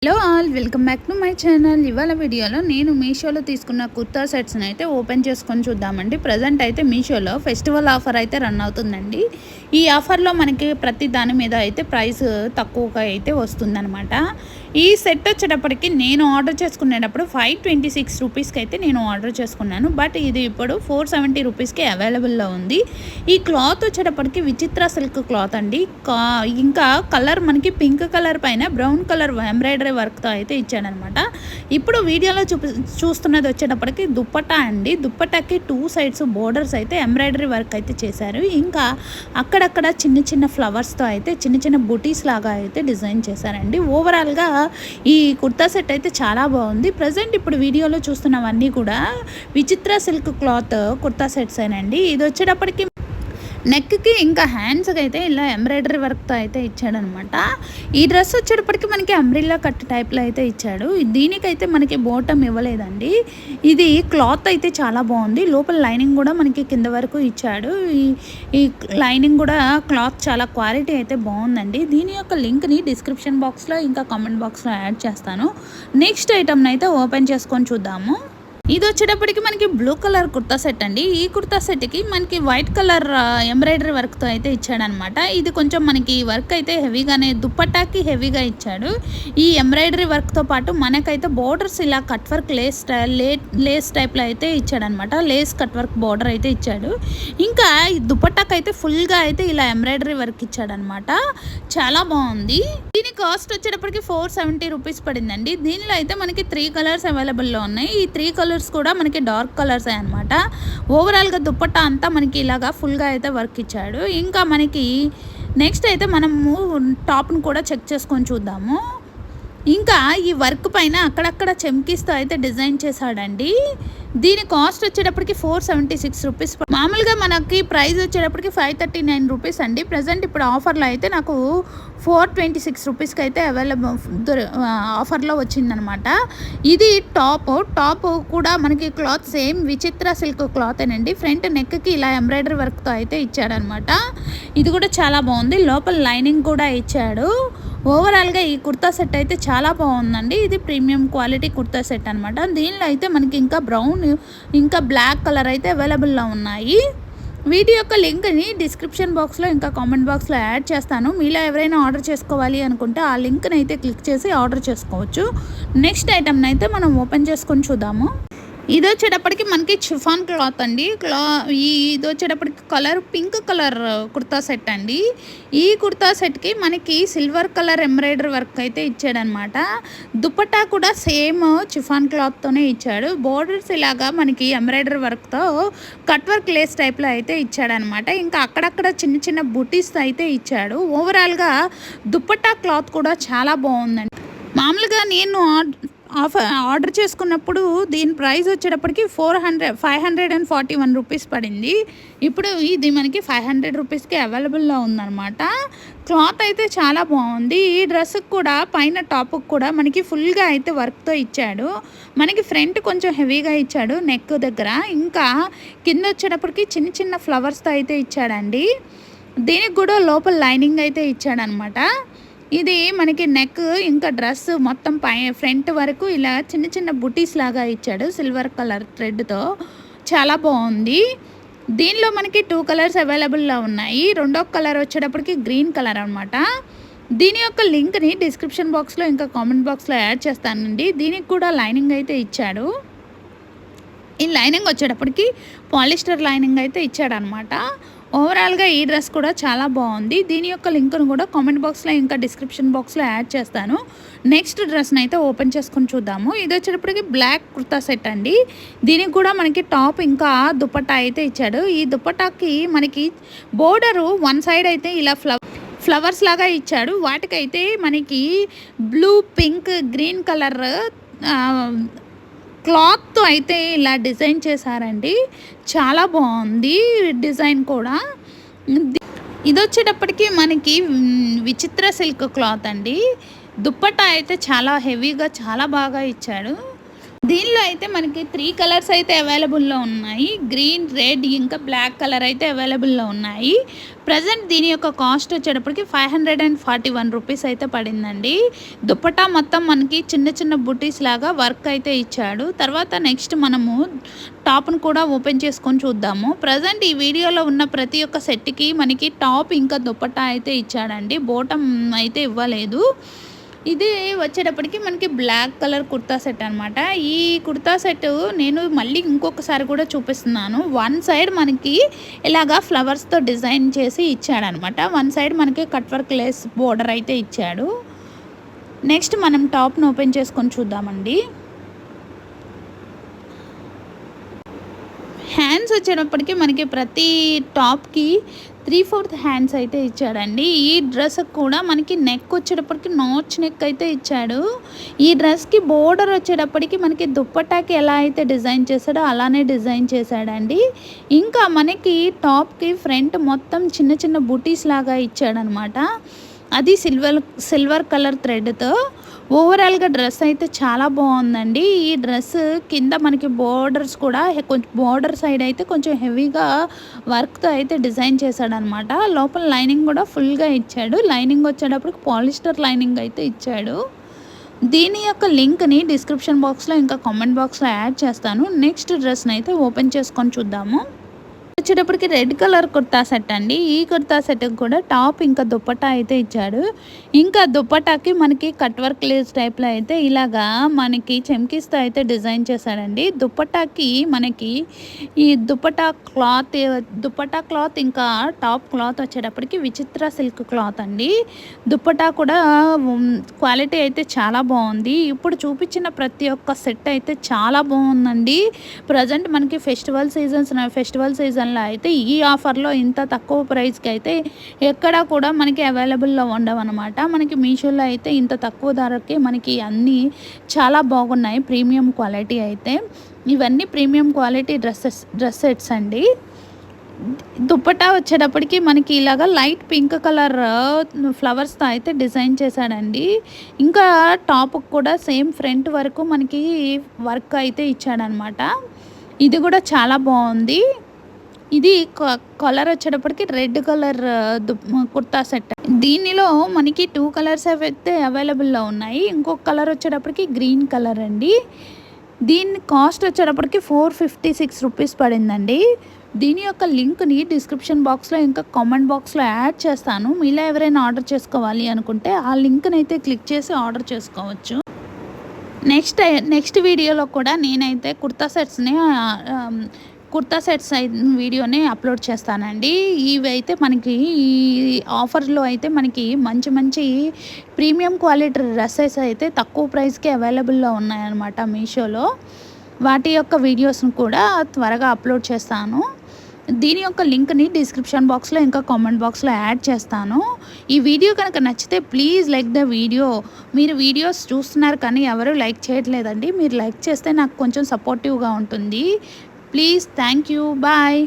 Hello all, welcome back to my channel. ఇవాళ వీడియోలో నేను మీషోలో తీసుకున్న కుర్తా సెట్స్ని అయితే ఓపెన్ చేసుకొని చూద్దామండి. ప్రజెంట్ అయితే మీషోలో ఫెస్టివల్ ఆఫర్ అయితే రన్ అవుతుందండి. ఈ ఆఫర్లో మనకి ప్రతి దాని మీద అయితే ప్రైస్ తక్కువగా అయితే వస్తుందన్నమాట. ఈ సెట్ వచ్చేటప్పటికి నేను ఆర్డర్ చేసుకునేటప్పుడు 526 రూపీస్కి అయితే నేను ఆర్డర్ చేసుకున్నాను. బట్ ఇది ఇప్పుడు 470 రూపీస్కి అవైలబుల్లో ఉంది. ఈ క్లాత్ వచ్చేటప్పటికి విచిత్ర సిల్క్ క్లాత్ అండి. ఇంకా కలర్ మనకి పింక్ కలర్ పైన బ్రౌన్ కలర్ ఎంబ్రాయిడరీ వర్క్తో అయితే ఇచ్చాడనమాట. ఇప్పుడు వీడియోలో చూస్తున్నది వచ్చేటప్పటికి దుప్పటా అండి. దుప్పటాకి 2 సైడ్స్ బోర్డర్స్ అయితే ఎంబ్రాయిడరీ వర్క్ అయితే చేశారు. ఇంకా అక్కడక్కడ చిన్న చిన్న ఫ్లవర్స్తో అయితే చిన్న చిన్న బుటీస్ లాగా అయితే డిజైన్ చేశారండి. ఓవరాల్గా ఈ కుర్తా సెట్ అయితే చాలా బాగుంది. ప్రజెంట్ ఇప్పుడు వీడియోలో చూస్తున్నవన్నీ కూడా విచిత్ర సిల్క్ క్లాత్ కుర్తా సెట్స్ ఏనండి. ఇది వచ్చేటప్పటికి నెక్కి ఇంకా హ్యాండ్స్కి అయితే ఇలా ఎంబ్రాయిడరీ వర్క్తో అయితే ఇచ్చాడనమాట. ఈ డ్రెస్ వచ్చేటప్పటికి మనకి అంబ్రిల్లా కట్ టైప్లో అయితే ఇచ్చాడు. దీనికైతే మనకి బోటం ఇవ్వలేదండి. ఇది క్లాత్ అయితే చాలా బాగుంది. లోపల లైనింగ్ కూడా మనకి కింద వరకు ఇచ్చాడు. ఈ లైనింగ్ కూడా క్లాత్ చాలా క్వాలిటీ అయితే బాగుందండి. దీని యొక్క లింక్ని డిస్క్రిప్షన్ బాక్స్లో ఇంకా కామెంట్ బాక్స్లో యాడ్ చేస్తాను. నెక్స్ట్ ఐటమ్ని అయితే ఓపెన్ చేసుకొని చూద్దాము. ఇది వచ్చేటప్పటికి మనకి బ్లూ కలర్ కుర్తా సెట్ అండి. ఈ కుర్తా సెట్కి మనకి వైట్ కలర్ ఎంబ్రాయిడరీ వర్క్తో అయితే ఇచ్చాడనమాట. ఇది కొంచెం మనకి వర్క్ అయితే హెవీగానే దుప్పట్టాకి హెవీగా ఇచ్చాడు. ఈ ఎంబ్రాయిడరీ వర్క్తో పాటు మనకైతే బోర్డర్స్ ఇలా కట్ వర్క్ లేస్ టైప్లో అయితే ఇచ్చాడనమాట. లేస్ కట్ వర్క్ బోర్డర్ అయితే ఇచ్చాడు. ఇంకా ఈ దుప్పట్టాకి అయితే ఫుల్గా అయితే ఇలా ఎంబ్రాయిడరీ వర్క్ ఇచ్చాడనమాట. చాలా బాగుంది. దీని కాస్ట్ వచ్చేటప్పటికి 470 రూపీస్ పడిందండి. దీనిలో అయితే మనకి 3 కలర్స్ అవైలబుల్లో ఉన్నాయి. ఈ 3 కలర్స్ కూడా మనకి డార్క్ కలర్స్ అనమాట. ఓవరాల్గా దుప్పట్టా అంతా మనకి ఇలాగా ఫుల్గా అయితే వర్క్ ఇచ్చాడు. ఇంకా మనకి నెక్స్ట్ అయితే మనము టాప్ను కూడా చెక్ చేసుకొని చూద్దాము. ఇంకా ఈ వర్క్ పైన అక్కడక్కడ చెమ్కీస్తో అయితే డిజైన్ చేశాడండి. దీని కాస్ట్ వచ్చేటప్పటికి 476 రూపీస్. మామూలుగా మనకి ప్రైస్ వచ్చేటప్పటికి 539 రూపీస్ అండి. ప్రజెంట్ ఇప్పుడు ఆఫర్లో అయితే నాకు 426 రూపీస్కి అయితే అవైలబుల్ ఆఫర్లో వచ్చిందనమాట. ఇది టాప్ కూడా మనకి క్లాత్ సేమ్ విచిత్ర సిల్క్ క్లాతేనండి. ఫ్రంట్ నెక్కి ఇలా ఎంబ్రాయిడరీ వర్క్తో అయితే ఇచ్చాడనమాట. ఇది కూడా చాలా బాగుంది. లోపల లైనింగ్ కూడా ఇచ్చాడు. ఓవరాల్గా ఈ కుర్తా సెట్ అయితే చాలా బాగుందండి. ఇది ప్రీమియం క్వాలిటీ కుర్తా సెట్ అనమాట. దీనిలో అయితే మనకి ఇంకా బ్రౌన్ ఇంకా బ్లాక్ కలర్ అయితే అవైలబుల్లో ఉన్నాయి. వీడియో యొక్క లింక్ని డిస్క్రిప్షన్ బాక్స్లో ఇంకా కామెంట్ బాక్స్లో యాడ్ చేస్తాను. మీలో ఎవరైనా ఆర్డర్ చేసుకోవాలి అనుకుంటే ఆ లింక్ని అయితే క్లిక్ చేసి ఆర్డర్ చేసుకోవచ్చు. నెక్స్ట్ ఐటమ్ని అయితే మనం ఓపెన్ చేసుకొని చూద్దాము. ఇది వచ్చేటప్పటికి మనకి షిఫాన్ క్లాత్ అండి. ఇది వచ్చేటప్పటికి colour pink colour kurta set అండి. ఈ కుర్తా సెట్కి మనకి సిల్వర్ కలర్ ఎంబ్రాయిడరీ వర్క్ అయితే ఇచ్చాడనమాట. దుప్పట్టా కూడా సేమ్ షిఫాన్ క్లాత్తోనే ఇచ్చాడు. బోర్డర్స్ ఇలాగా మనకి ఎంబ్రాయిడరీ వర్క్తో కట్ వర్క్ లేస్ టైప్లో అయితే ఇచ్చాడనమాట. ఇంకా అక్కడక్కడ చిన్న చిన్న బుటీస్ అయితే ఇచ్చాడు. ఓవరాల్గా దుప్పట్టా క్లాత్ కూడా చాలా బాగుందండి. మామూలుగా నేను ఆర్డర్ చేసుకున్నప్పుడు దీని ప్రైస్ వచ్చేటప్పటికి 541 రూపీస్ పడింది. ఇప్పుడు ఇది మనకి 500 రూపీస్కి అవైలబుల్లో ఉందన్నమాట. క్లాత్ అయితే చాలా బాగుంది. ఈ డ్రెస్కి కూడా పైన టాప్కి కూడా మనకి ఫుల్గా అయితే వర్క్తో ఇచ్చాడు. మనకి ఫ్రంట్ కొంచెం హెవీగా ఇచ్చాడు నెక్ దగ్గర. ఇంకా కింద వచ్చేటప్పటికి చిన్న చిన్న ఫ్లవర్స్తో అయితే ఇచ్చాడండి. దీనికి కూడా లోపల లైనింగ్ అయితే ఇచ్చాడనమాట. ఇది మనకి నెక్ ఇంకా డ్రెస్ మొత్తం ఫ్రంట్ వరకు ఇలా చిన్న చిన్న బుటీస్ లాగా ఇచ్చాడు సిల్వర్ కలర్ థ్రెడ్తో. చాలా బాగుంది. దీనిలో మనకి 2 కలర్స్ అవైలబుల్లో ఉన్నాయి. రెండో కలర్ వచ్చేటప్పటికి గ్రీన్ కలర్ అనమాట. దీని యొక్క లింక్ని డిస్క్రిప్షన్ బాక్స్లో ఇంకా కామెంట్ బాక్స్లో యాడ్ చేస్తానండి. దీనికి కూడా లైనింగ్ అయితే ఇచ్చాడు. ఈ లైనింగ్ వచ్చేటప్పటికి పాలిస్టర్ లైనింగ్ అయితే ఇచ్చాడనమాట. ఓవరాల్గా ఈ డ్రెస్ కూడా చాలా బాగుంది. దీని యొక్క లింక్ను కూడా కామెంట్ బాక్స్లో ఇంకా డిస్క్రిప్షన్ బాక్స్లో యాడ్ చేస్తాను. నెక్స్ట్ డ్రెస్ని అయితే ఓపెన్ చేసుకొని చూద్దాము. ఇది వచ్చేటప్పటికి బ్లాక్ కుర్తా సెట్ అండి. దీనికి కూడా మనకి టాప్ ఇంకా దుప్పట్టా అయితే ఇచ్చాడు. ఈ దుప్పట్టాకి మనకి బోర్డరు వన్ సైడ్ అయితే ఇలా ఫ్లవర్స్ లాగా ఇచ్చాడు. వాటికైతే మనకి బ్లూ పింక్ గ్రీన్ కలర్ క్లాత్తో అయితే ఇలా డిజైన్ చేశారండి. చాలా బాగుంది డిజైన్ కూడా. ఇది వచ్చేటప్పటికి మనకి విచిత్ర సిల్క్ క్లాత్ అండి. దుప్పట్టా అయితే చాలా హెవీగా చాలా బాగా ఇచ్చాడు. దీనిలో అయితే మనకి 3 కలర్స్ అయితే అవైలబుల్లో ఉన్నాయి. గ్రీన్, రెడ్ ఇంకా బ్లాక్ కలర్ అయితే అవైలబుల్లో ఉన్నాయి. ప్రజెంట్ దీని యొక్క కాస్ట్ వచ్చేటప్పటికి 541 రూపీస్ అయితే పడిందండి. దుప్పటా మొత్తం మనకి చిన్న చిన్న బుటీస్ లాగా వర్క్ అయితే ఇచ్చాడు. తర్వాత నెక్స్ట్ మనము టాప్ను కూడా ఓపెన్ చేసుకొని చూద్దాము. ప్రజెంట్ ఈ వీడియోలో ఉన్న ప్రతి ఒక్క సెట్కి మనకి టాప్ ఇంకా దుప్పటా అయితే ఇచ్చాడండి. బోటం అయితే ఇవ్వలేదు. ఇది వచ్చేటప్పటికి మనకి బ్లాక్ కలర్ కుర్తా సెట్ అనమాట. ఈ కుర్తా సెట్ నేను మళ్ళీ ఇంకొకసారి కూడా చూపిస్తున్నాను. వన్ సైడ్ మనకి ఇలాగా ఫ్లవర్స్తో డిజైన్ చేసి ఇచ్చాడనమాట. వన్ సైడ్ మనకి కట్ వర్క్ లేస్ బోర్డర్ అయితే ఇచ్చాడు. నెక్స్ట్ మనం టాప్ను ఓపెన్ చేసుకొని చూద్దామండి. హ్యాండ్స్ వచ్చేటప్పటికి మనకి ప్రతి టాప్కి 3/4 హ్యాండ్స్ అయితే ఇచ్చాడండి. ఈ డ్రెస్ కూడా మనకి నెక్ వచ్చేటప్పటికి నాచ్ నెక్ అయితే ఇచ్చాడు. ఈ డ్రెస్కి బోర్డర్ వచ్చేటప్పటికి మనకి దుప్పటాకి ఎలా అయితే డిజైన్ చేశాడో అలానే డిజైన్ చేశాడండి. ఇంకా మనకి టాప్కి ఫ్రంట్ మొత్తం చిన్న చిన్న బుటీస్ లాగా ఇచ్చాడనమాట. అది సిల్వర్ కలర్ థ్రెడ్తో. ఓవరాల్గా డ్రెస్ అయితే చాలా బాగుందండి. ఈ డ్రెస్ కింద మనకి బోర్డర్స్ కూడా కొంచెం బోర్డర్ సైడ్ అయితే కొంచెం హెవీగా వర్క్తో అయితే డిజైన్ చేశాడనమాట. లోపల లైనింగ్ కూడా ఫుల్గా ఇచ్చాడు. లైనింగ్ వచ్చేటప్పటికి పాలిస్టర్ లైనింగ్ అయితే ఇచ్చాడు. దీని యొక్క లింక్ని డిస్క్రిప్షన్ బాక్స్లో ఇంకా కామెంట్ బాక్స్లో యాడ్ చేస్తాను. నెక్స్ట్ డ్రెస్ని అయితే ఓపెన్ చేసుకొని చూద్దాము. వచ్చేటప్పటికి రెడ్ కలర్ కుర్తా సెట్ అండి. ఈ కుర్తా సెట్కి కూడా టాప్ ఇంకా దుప్పటా అయితే ఇచ్చాడు. ఇంకా దుప్పటాకి మనకి కట్ వర్క్ లేస్ టైప్లో అయితే ఇలాగా మనకి చెమ్కీస్తో అయితే డిజైన్ చేశాడండి. దుప్పటాకి మనకి ఈ దుప్పటా క్లాత్ ఇంకా టాప్ క్లాత్ వచ్చేటప్పటికి విచిత్ర సిల్క్ క్లాత్ అండి. దుప్పటా కూడా క్వాలిటీ అయితే చాలా బాగుంది. ఇప్పుడు చూపించిన ప్రతి ఒక్క సెట్ అయితే చాలా బాగుందండి. ప్రజెంట్ మనకి ఫెస్టివల్ సీజన్లో అయితే ఈ ఆఫర్లో ఇంత తక్కువ ప్రైస్కి అయితే ఎక్కడా కూడా మనకి అవైలబుల్లో ఉండవన్నమాట. మనకి మీషోలో అయితే ఇంత తక్కువ ధరకి మనకి అన్నీ చాలా బాగున్నాయి. ప్రీమియం క్వాలిటీ అయితే ఇవన్నీ ప్రీమియం క్వాలిటీ డ్రెస్ సెట్స్ అండి. దుప్పటా వచ్చేటప్పటికి మనకి ఇలాగా లైట్ పింక్ కలర్ ఫ్లవర్స్తో అయితే డిజైన్ చేశాడండి. ఇంకా టాప్ కూడా సేమ్ ఫ్రంట్ వరకు మనకి వర్క్ అయితే ఇచ్చాడనమాట. ఇది కూడా చాలా బాగుంది. ఇది కలర్ వచ్చేటప్పటికి రెడ్ కలర్ కుర్తా సెట్. దీనిలో మనకి 2 కలర్స్ అయితే అవైలబుల్లో ఉన్నాయి. ఇంకొక కలర్ వచ్చేటప్పటికి గ్రీన్ కలర్ అండి. దీని కాస్ట్ వచ్చేటప్పటికి 456 రూపీస్ పడిందండి. దీని యొక్క లింక్ని డిస్క్రిప్షన్ బాక్స్లో ఇంకా కామెంట్ బాక్స్లో యాడ్ చేస్తాను. మీలో ఎవరైనా ఆర్డర్ చేసుకోవాలి అనుకుంటే ఆ లింక్ని అయితే క్లిక్ చేసి ఆర్డర్ చేసుకోవచ్చు. నెక్స్ట్ వీడియోలో కూడా నేనైతే కుర్తా సెట్స్ వీడియోని అప్లోడ్ చేస్తానండి. ఇవి అయితే మనకి ఈ ఆఫర్లో అయితే మనకి మంచి ప్రీమియం క్వాలిటీ డ్రెస్సెస్ అయితే తక్కువ ప్రైస్కి అవైలబుల్లో ఉన్నాయన్నమాట మీషోలో. వాటి యొక్క వీడియోస్ను కూడా త్వరగా అప్లోడ్ చేస్తాను. దీని యొక్క లింక్ని డిస్క్రిప్షన్ బాక్స్లో ఇంకా కామెంట్ బాక్స్లో యాడ్ చేస్తాను. ఈ వీడియో కనుక నచ్చితే ప్లీజ్ లైక్ ద వీడియో. మీరు వీడియోస్ చూస్తున్నారు కానీ ఎవరు లైక్ చేయట్లేదండి. మీరు లైక్ చేస్తే నాకు కొంచెం సపోర్టివ్గా ఉంటుంది. Please, thank you, bye.